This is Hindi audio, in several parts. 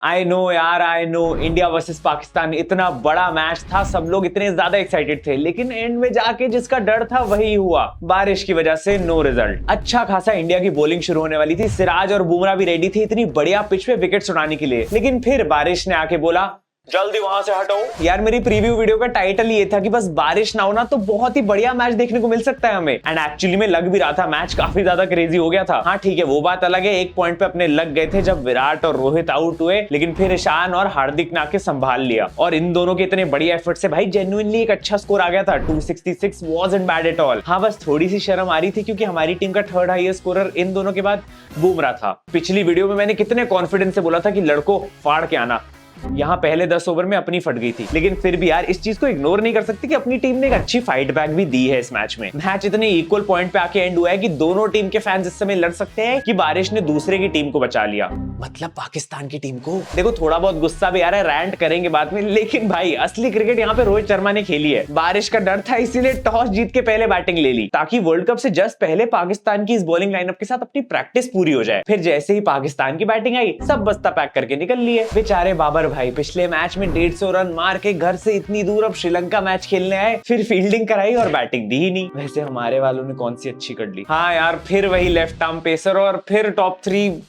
आई नो यार, I know, India versus Pakistan इतना बड़ा मैच था, सब लोग इतने ज्यादा एक्साइटेड थे, लेकिन एंड में जाके जिसका डर था वही हुआ। बारिश की वजह से नो रिजल्ट। अच्छा खासा इंडिया की बॉलिंग शुरू होने वाली थी, सिराज और बुमराह भी रेडी थे इतनी बढ़िया पिच पे विकेट उड़ाने के लिए, लेकिन फिर बारिश ने आके बोला जल्दी वहां से हटो। यार मेरी प्रीव्यू वीडियो का टाइटल ये था कि बस बारिश ना होना तो बहुत ही बढ़िया मैच देखने को मिल सकता है हमें, एंड एक्चुअली में लग भी रहा था, मैच काफी ज्यादा क्रेजी हो गया था। हाँ ठीक है, वो बात अलग है, एक पॉइंट पे अपने लग गए थे जब विराट और रोहित आउट हुए, लेकिन फिर ईशान और हार्दिक ने आके संभाल लिया, और इन दोनों के इतने बढ़िया एफर्ट से भाई जेन्युइनली एक अच्छा स्कोर आ गया था। 266 वाज़न्ट बैड एट ऑल। हाँ बस थोड़ी सी शर्म आ रही थी क्योंकि हमारी टीम का थर्ड हाईएस्ट स्कोरर इन दोनों के बाद बुमराह था। पिछली वीडियो में मैंने कितने कॉन्फिडेंस से बोला था कि लड़कों फाड़ के आना, यहाँ पहले 10 ओवर में अपनी फट गई थी, लेकिन फिर भी यार इस चीज को इग्नोर नहीं कर सकते कि अपनी टीम ने एक अच्छी फाइट बैक भी दी है इस मैच में। मैच इतने इक्वल पॉइंट पे आके एंड हुआ है कि दोनों टीम के फैंस इस समय लड़ सकते हैं कि बारिश ने दूसरे की टीम को बचा लिया, मतलब पाकिस्तान की टीम को। देखो थोड़ा बहुत गुस्सा भी आ रहा है, रैंट करेंगे बाद में, लेकिन भाई असली क्रिकेट यहाँ पे रोहित शर्मा ने खेली है। बारिश का डर था इसीलिए टॉस जीत के पहले बैटिंग ले ली, ताकि वर्ल्ड कप से जस्ट पहले पाकिस्तान की इस बॉलिंग लाइनअप के साथ अपनी प्रैक्टिस पूरी हो जाए। फिर जैसे ही पाकिस्तान की बैटिंग आई, सब बस्ता पैक करके निकल लिए। बेचारे बाबर भाई पिछले मैच में 150 रन मार के घर से इतनी दूर अब श्रीलंका मैच खेलने आए, फिर फील्डिंग कराई और बैटिंग दी ही नहीं। वैसे हमारे वालों ने कौन सी अच्छी कर ली। हाँ यार फिर वही लेफ्ट आर्म पेसर और फिर टॉप 3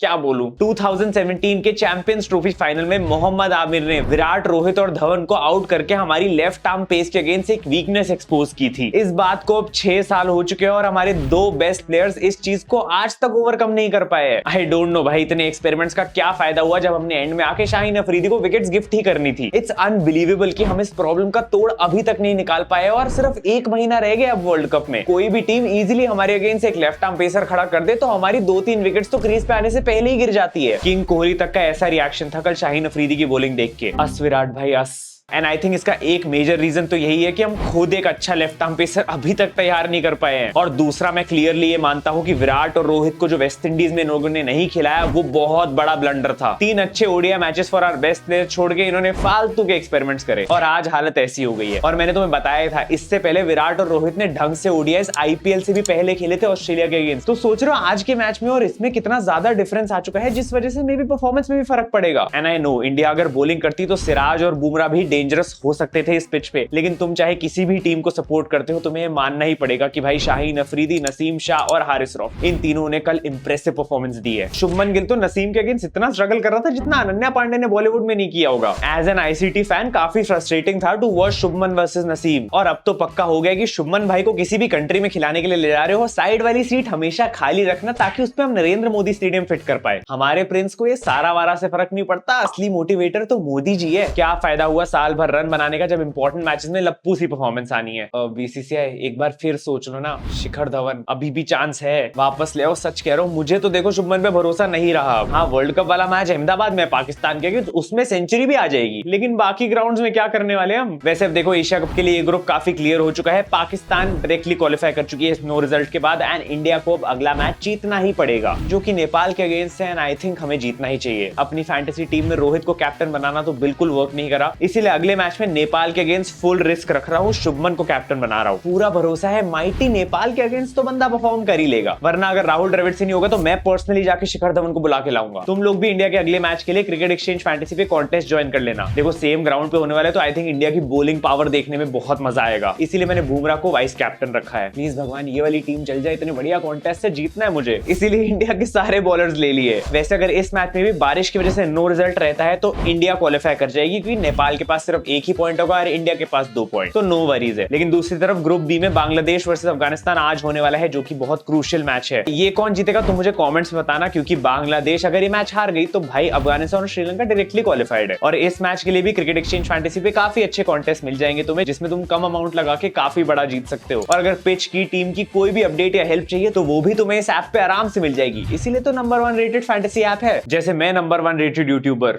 क्या बोलूं। 2017 के चैंपियंस ट्रॉफी फाइनल में मोहम्मद आमिर ने विराट, रोहित और धवन को आउट करके हमारी लेफ्ट आर्म पेस के अगेंस्ट एक वीकनेस एक्सपोज की थी। इस बात को अब 6 साल हो चुके हैं और हमारे 2 बेस्ट प्लेयर्स इस चीज को आज तक ओवरकम नहीं कर पाए हैं। आई डोंट नो भाई इतने एक्सपेरिमेंट्स का क्या फायदा हुआ जब हमने एंड में आके शाहीन अफरीदी को विकेट्स गिफ्ट ही करनी थी। इट्स अनबिलीवेबल कि हम इस प्रॉब्लम का तोड़ अभी तक नहीं निकाल पाए और सिर्फ 1 महीना रह गया अब वर्ल्ड कप में। कोई भी टीम इजीली हमारे अगेंस्ट एक लेफ्ट आर्म पेसर खड़ा कर दे तो हमारी 2-3 विकेट्स तो क्रीज पे आने से पहले ही गिर जाती है। किंग कोहली तक का ऐसा रिएक्शन था कल शाहीन अफरीदी की बॉलिंग देख के, अस विराट भाई अस। एंड आई थिंक इसका एक मेजर रीजन तो यही है कि हम खुद एक अच्छा लेफ्ट आर्म पेसर अभी तक तैयार नहीं कर पाए हैं, और दूसरा मैं क्लियरली ये मानता हूं कि विराट और रोहित को जो वेस्ट इंडीज में लोगों ने नहीं खिलाया वो बहुत बड़ा ब्लंडर था। 3 अच्छे ODI matches for our best player छोड़ के इन्होंने फालतू के एक्सपेरिमेंट्स करे और आज हालत ऐसी हो गई है। और मैंने तुम्हें बताया था इससे पहले विराट और रोहित ने ढंग से ओडीआईस आईपीएल से भी पहले खेले थे ऑस्ट्रेलिया के अगेंस्ट। तो सोच रहे हो आज के मैच में और इसमें कितना ज्यादा डिफरेंस आ चुका है, जिस वजह से मे बी परफॉर्मेंस में भी फर्क पड़ेगा। एंड आई नो इंडिया अगर बॉलिंग करती तो सिराज और बुमराह भी डेंजरस हो सकते थे इस पिच पे, लेकिन तुम चाहे किसी भी टीम को सपोर्ट करते हो तुम्हें मानना ही पड़ेगा कि भाई शाहीन अफरीदी, नसीम शाह और हारिस रऊफ इन तीनों ने कल इंप्रेसिव परफॉर्मेंस दी है। शुभमन गिल तो नसीम के अगेंस्ट इतना स्ट्रगल कर रहा था जितना अनन्या पांडे ने बॉलीवुड में नहीं किया होगा। एज एन आईसीटी फैन काफी फ्रस्ट्रेटिंग था to watch Shubman versus Naseem, और अब तो पक्का हो गया कि शुभमन भाई को किसी भी कंट्री में खिलाने के लिए ले जा रहे हो, साइड वाली सीट हमेशा खाली रखना ताकि उस पर हम नरेंद्र मोदी स्टेडियम फिट कर पाए। हमारे प्रिंस को ये सारा वारा से फर्क नहीं पड़ता, असली मोटिवेटर तो मोदी जी है। क्या फायदा हुआ साल भर रन बनाने का जब इंपॉर्टेंट मैचेस में लप्पू सी परफॉर्मेंस आनी है। बीसीसीआई एक बार फिर सोच लो ना, शिखर धवन अभी भी चांस है, वापस ले आओ। सच कह रहा हूं, मुझे तो देखो शुभमन पे भरोसा नहीं रहा। हाँ वर्ल्ड कप वाला मैच अहमदाबाद में पाकिस्तान के, तो उसमें सेंचुरी भी आ जाएगी, लेकिन बाकी ग्राउंड्स में क्या करने वाले हम। वैसे अब देखो एशिया कप के लिए ग्रुप काफी क्लियर हो चुका है, पाकिस्तान डायरेक्टली क्वालिफाई कर चुकी है इस नो रिजल्ट के बाद, एंड इंडिया को अब अगला मैच जीतना ही पड़ेगा जो कि नेपाल के अगेंस्ट है, एंड आई थिंक हमें जीतना ही चाहिए। अपनी फैंटेसी टीम में रोहित को कैप्टन बनाना तो बिल्कुल वर्क नहीं करा, इसीलिए अगले मैच में नेपाल के अगेंस्ट फुल रिस्क रख रहा हूं, शुभमन को कैप्टन बना रहा हूं। पूरा भरोसा है माइटी नेपाल के अगेंस्ट तो बंदा परफॉर्म कर ही लेगा, वरना अगर राहुल द्रविड़ से नहीं होगा तो मैं पर्सनली जाके शिखर धवन को बुला के लाऊंगा। तुम लोग भी इंडिया के अगले मैच के लिए क्रिकेट एक्सचेंज फैंटेसी पे कॉन्टेस्ट ज्वाइन कर लेना। देखो सेम ग्राउंड पे होने वाले, तो आई थिंक इंडिया की बॉलिंग पावर देखने में बहुत मजा आएगा, इसीलिए मैंने बुमराह को वाइस कैप्टन रखा है। प्लीज भगवान ये वाली टीम चल जाए, इतने बढ़िया कॉन्टेस्ट से जीतना है मुझे, इसीलिए इंडिया के सारे बॉलर्स ले लिए। वैसे अगर इस मैच में भी बारिश की वजह से नो रिजल्ट रहता है तो इंडिया क्वालिफाई कर जाएगी, क्योंकि नेपाल के पास सिर्फ 1 ही पॉइंट होगा और इंडिया के पास 2 पॉइंट, तो नो वरीज है। लेकिन दूसरी तरफ ग्रुप बी में बांग्लादेश वर्सेस अफगानिस्तान आज होने वाला है, जो कि बहुत क्रूशियल मैच है। ये कौन जीतेगा तो मुझे कमेंट्स में बताना, क्योंकि बांग्लादेश अगर ये मैच हार गई तो भाई अफगानिस्तान और श्रीलंका डायरेक्टली क्वालिफाइड है। और इस मैच के लिए भी क्रिकेट एक्सचेंज फैंटेसी पे काफी अच्छे कॉन्टेस्ट मिल जाएंगे तुम्हें, जिसमें तुम कम अमाउंट लगा के काफी बड़ा जीत सकते हो। और अगर पिच की टीम की कोई भी अपडेट या हेल्प चाहिए तो वो भी तुम्हें इस ऐप पे आराम से मिल जाएगी, इसीलिए तो नंबर 1 रेटेड फैंटेसी ऐप है, जैसे मैं नंबर 1 रेटेड यूट्यूबर।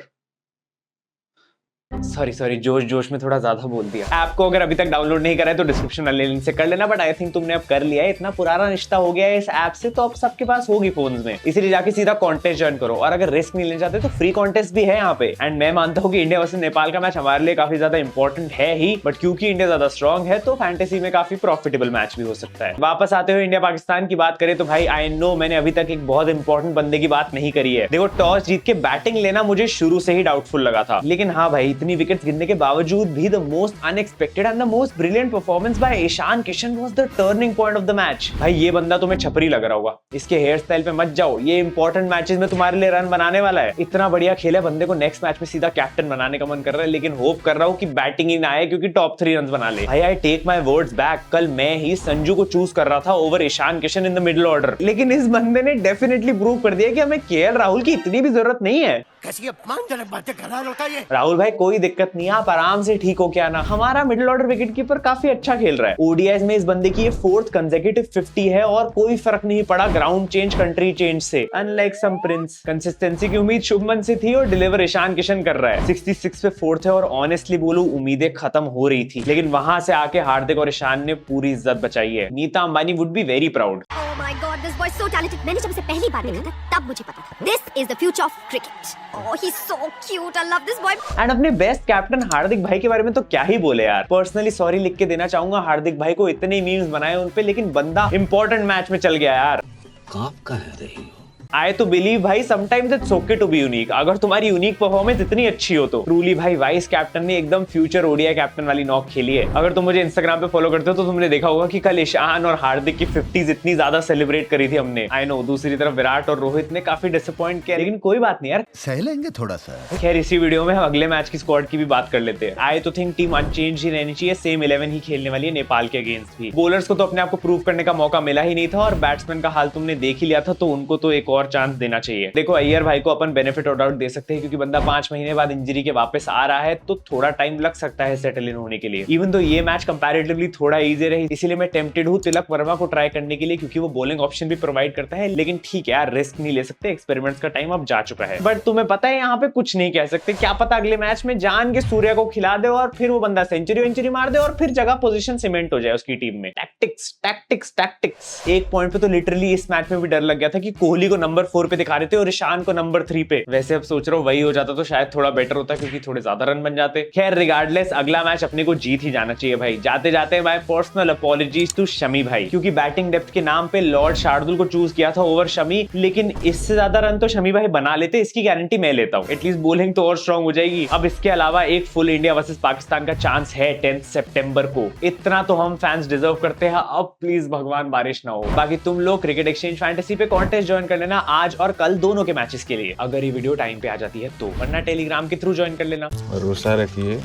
सॉरी जोश जोश में थोड़ा ज्यादा बोल दिया। ऐप को अगर अभी तक डाउनलोड नहीं करा है तो डिस्क्रिप्शन वाले लिंक से कर लेना, बट आई थिंक तुमने अब कर लिया है। इतना पुराना रिश्ता हो गया है इस ऐप से, तो अब सबके पास होगी फोन्स में, इसीलिए जाके सीधा कॉन्टेस्ट ज्वाइन करो। और अगर रिस्क नहीं लेना चाहते तो फ्री कॉन्टेस्ट भी है यहाँ पे। एंड मैं मानता हूँ कि इंडिया वर्सेस नेपाल का मैच हमारे लिए काफी ज्यादा इंपॉर्टेंट है ही, बट क्योंकि इंडिया ज्यादा स्ट्रॉन्ग है तो फैंटेसी में काफी प्रॉफिटेबल मैच भी हो सकता है। वापस आते हुए इंडिया पाकिस्तान की बात करें तो भाई आई नो मैंने अभी तक एक बहुत इंपॉर्टेंट बंदे की बात नहीं करी है। देखो, टॉस जीत के बैटिंग लेना मुझे शुरू से ही डाउटफुल लगा था, लेकिन हाँ भाई, इतनी विकेट्स गिरने के बावजूद भी the most unexpected and the most brilliant performance by Ishan Kishan was the turning point of the match. भाई ये बंदा तुम्हें छपरी लग रहा होगा, इसके हेयर स्टाइल पे मत जाओ, ये इंपॉर्टेंट मैचेस में तुम्हारे लिए रन बनाने वाला है। इतना बढ़िया खेला बंदे को, नेक्स्ट मैच में सीधा कैप्टन बनाने का मन कर रहा है, लेकिन होप कर रहा हूं कि बैटिंग ही ना आए क्योंकि टॉप 3 रन बना ले। भाई I take my words back, कल मैं ही संजू को चूज कर रहा था over Ishan Kishan in the middle order, लेकिन इस बंदे ने डेफिनेटली प्रूव कर दिया कि हमें केएल राहुल की इतनी भी जरूरत नहीं है। कैसी अपमानजनक बातें कर रहा होता है। राहुल भाई कोई दिक्कत नहीं है, आप आराम से ठीक हो के आना, हमारा मिडिल ऑर्डर विकेट कीपर काफी अच्छा खेल रहा है। ओडीआईज में इस बंदे की ये 4th कंसेक्यूटिव 50 है और कोई फर्क नहीं पड़ा ग्राउंड चेंज, कंट्री चेंज से। अनलाइक सम प्रिंस, कंसिस्टेंसी की उम्मीद शुभमन से थी और डिलीवर ईशान किशन कर रहा है। 66 पे 4th है और ऑनेस्टली बोलूं उम्मीदें खत्म हो रही थी, लेकिन वहां से आके हार्दिक और ईशान ने पूरी इज्जत बचाई है। Nita Ambani would be very proud. My God, this boy is so talented. मैंने जब इसे पहली बार देखा था तब मुझे पता था This is the future of cricket. Oh, he's so cute. I love this boy. And अपने बेस्ट कैप्टन हार्दिक भाई के बारे में तो क्या ही बोले यार। पर्सनली सॉरी लिख के देना चाहूंगा हार्दिक भाई को, इतने मीम्स बनाए उन पे, लेकिन बंदा इंपॉर्टेंट मैच में चल गया यार। कहाँ कह रही हो? आई तो बिलीव भाई sometimes it's okay to be unique. अगर तुम्हारी यूनिक परफॉर्मेंस इतनी अच्छी हो तो ट्रूली भाई वाइस कैप्टन ने एकदम फ्यूचर ओडीआई कैप्टन वाली नॉक खेली है। अगर तुम मुझे इंस्टाग्राम पे फॉलो करते हो तो तुमने देखा होगा कि कल ईशान और हार्दिक की 50s इतनी ज्यादा सेलिब्रेट करी थी हमने। आई नो दूसरी तरफ विराट और रोहित ने काफी डिसअपॉइंट किया, लेकिन कोई बात नहीं यार, सह लेंगे थोड़ा सा। खैर इसी वीडियो में हम अगले मैच की स्क्वाड की भी बात कर लेते हैं। आई तो थिंक टीम अनचेंज ही रहनी चाहिए, सेम 11 ही खेलने वाली है नेपाल के अगेंस्ट भी। बॉलर्स को तो अपने आप को प्रूव करने का मौका मिला ही नहीं था और बैट्समैन का हाल तुमने देख ही लिया था, तो उनको तो एक और चांस देना चाहिए। देखो अय्यर भाई को अपन बेनिफिट ऑफ डाउट दे सकते हैं क्योंकि बंदा 5 महीने बाद इंजरी के वापस आ रहा है, तो थोड़ा टाइम लग सकता है सेटल इन होने के लिए। इवन तो ये मैच कंपैरेटिवली थोड़ा इजी रही, इसीलिए मैं टेम्प्टेड हूँ तिलक वर्मा को ट्राई करने के लिए क्योंकि वो बॉलिंग ऑप्शन भी प्रोवाइड करता है, लेकिन ठीक है यार, रिस्क नहीं ले सकते, एक्सपेरिमेंट्स का टाइम अब जा चुका है। बट तुम्हें पता है यहाँ पे कुछ नहीं कह सकते, क्या पता अगले मैच में जान के सूर्या को खिला दे और फिर वो बंदा सेंचुरी मार दे और फिर जगह पोजीशन सीमेंट हो जाए उसकी टीम में। Tactics tactics tactics. एक पॉइंट पे तो लिटरली इस मैच में भी डर लग गया था कि कोहली को नंबर 4 पे दिखा रहे थे और ईशान को नंबर 3 पे। वैसे अब सोच रहा हूँ वही हो जाता तो शायद थोड़ा बेटर होता क्योंकि थोड़े ज्यादा रन बन जाते। खैर रिगार्डलेस अगला मैच अपने को जीत ही जाना चाहिए भाई। जाते जाते my personal apologies to Shami भाई, क्योंकि बैटिंग डेप्थ के नाम पे लॉर्ड शार्दुल को चूज किया था ओवर शमी, लेकिन इससे ज्यादा रन तो शमी भाई बना लेते, इसकी गारंटी मैं लेता हूँ। एटलीस्ट बॉलिंग तो और स्ट्रॉन्ग हो जाएगी। अब इसके अलावा एक फुल इंडिया वर्सेस पाकिस्तान का चांस है 10 सितंबर को। इतना तो हम फैंस डिजर्व करते हैं, अब प्लीज भगवान बारिश ना हो। बाकी तुम लोग क्रिकेट एक्सचेंज फैंटेसी पे कॉन्टेस्ट ज्वाइन कर लेना आज और कल दोनों के मैचेस के लिए, अगर ये वीडियो टाइम पे आ जाती है तो, वरना टेलीग्राम के थ्रू ज्वाइन कर लेना। भरोसा रखिए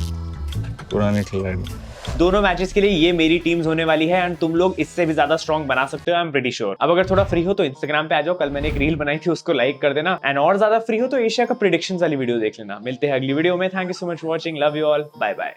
पुराने खिलाड़ी। दोनों मैचेस के लिए ये मेरी टीम्स होने वाली है एंड तुम लोग इससे भी ज्यादा स्ट्रॉन्ग बना सकते हो, आई एम प्रीटी श्योर। अब अगर थोड़ा फ्री हो तो इंस्टाग्राम पे आ जाओ, कल मैंने एक रील बनाई थी उसको लाइक कर देना, एंड और ज्यादा फ्री हो तो एशिया का प्रेडिक्शंस वाली वीडियो देख लेना। मिलते हैं अगली वीडियो में। Thank you so much for watching, love you all, bye bye.